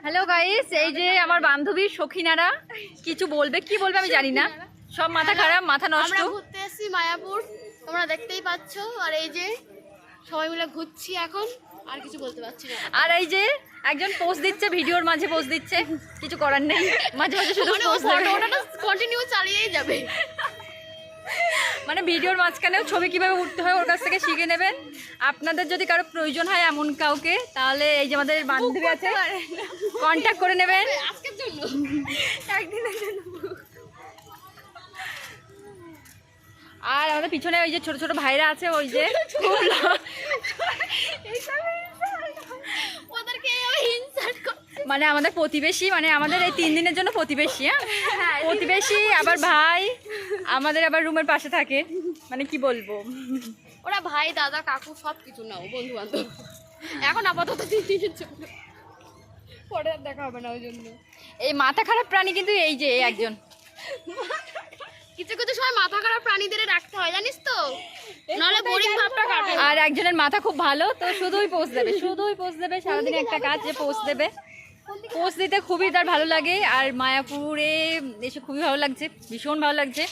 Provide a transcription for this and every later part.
Hello guys, এই যে আমার বান্ধবী সখিনারা কিছু বলবে, কি বলবে আমি জানি না, সব মাথা খারাপ, মাথা নষ্ট। আমরা ঘুরতে এসেছি মায়াপুর, তোমরা দেখতেই পাচ্ছ। আর এই যে সবাই মিলে ঘুরছি এখন, আর কিছু বলতে পারছি না। আর এই যে একজন পোস্ট দিচ্ছে, ভিডিওর মাঝে পোস্ট দিচ্ছে, কিছু করার নেই, মাঝে মাঝে শুধু পোস্ট দেবে। ফটোটা কন্টিনিউ চালিয়েই যাবে, মানে ভিডিওর মাঝখানেও ছবি কিভাবে উঠতে হয় ওর কাছ থেকে শিখে নেবেন। আপনাদের যদি কারো প্রয়োজন হয় এমন কাউকে, তাহলে এই যে আমাদের বান্ধবী আছে, কন্ট্যাক্ট করে নেবেন আজকের জন্য, একদিনের জন্য। আর আমাদের পিছনে ওই যে ছোট ছোট ভাইরা আছে, ওই যে ওদেরকে ইনসাল্ট করছে, মানে আমাদের প্রতিবেশী, মানে আমাদের এই 3 দিনের জন্য প্রতিবেশী। হ্যাঁ, প্রতিবেশী আবার ভাই, আমাদের আবার রুমের পাশে থাকে। মানে কি বলবো, ওরা ভাই দাদা কাকু সব কিছু নাও, বন্ধু বান্ধব। এখন আপাতত 3 দিনের জন্য, পরে আর দেখা হবে না ওই জন্য। এই মাথা খারাপ প্রাণী কিন্তু এই যে একজন। কিছু কিছু সময় মাথা খারাপ প্রাণীদের রাখতে হয়, জানিস তো, নাহলে বোরিং ভাবটা কাটে। আর একজনের মাথা খুব ভালো, তো শুধুই পোস্ট দেবে, শুধুই পোস্ট দেবে, সারাদিন একটা কাজ, যে পোস্ট দেবে। পোস্ট দিতে খুবই তার ভালো লাগে। আর মায়াপুরে এসে খুবই ভালো লাগছে, ভীষণ ভালো লাগছে।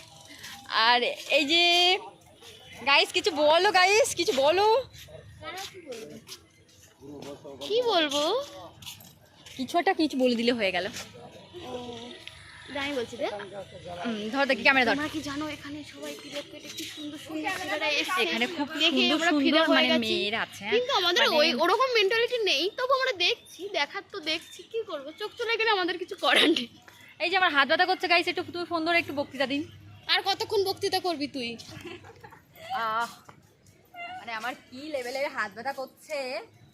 আর এই যে গাইস কিছু বলো, গাইস কিছু বলো। কি বলবো, কিছু একটা কিছু বলে দিলে হয়ে গেল। আমি বলছি রে, ধর দেখি, ক্যামেরা ধর। তোমরা কি জানো এখানে সবাই ফিরে পেটে কি সুন্দর সুন্দর ছেলেরা এসেছে, এখানে খুব দেখে সুন্দর আমরা সুন্দর ফিরে হয়ে মানে গেছি। মেয়েরা আছে, কিন্তু আমাদের মানে ওই ওরকম মেন্টালিটি নেই, তবু আমরা দেখছি, দেখার তো দেখছি, কি করবো, চোখ চলে গেলে আমাদের কিছু করার নেই। এই যে আমার হাত ব্যথা করছে গাইস, একটু তুমি ফোন ধরে একটু বক্তৃতা দিন। আর কতক্ষণ বক্তৃতা করবি তুই? মানে আমার কি লেভেলের হাত ব্যথা করছে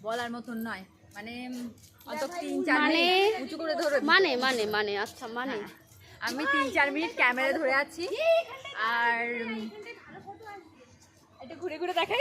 বলার মতন নয়। মানে অত 3-4 মিনিট উঁচু করে ধরে, মানে আচ্ছা মানে আমি 3-4 মিনিট ক্যামেরা ধরে আছি। আর একটু ঘুরে ঘুরে দেখাই।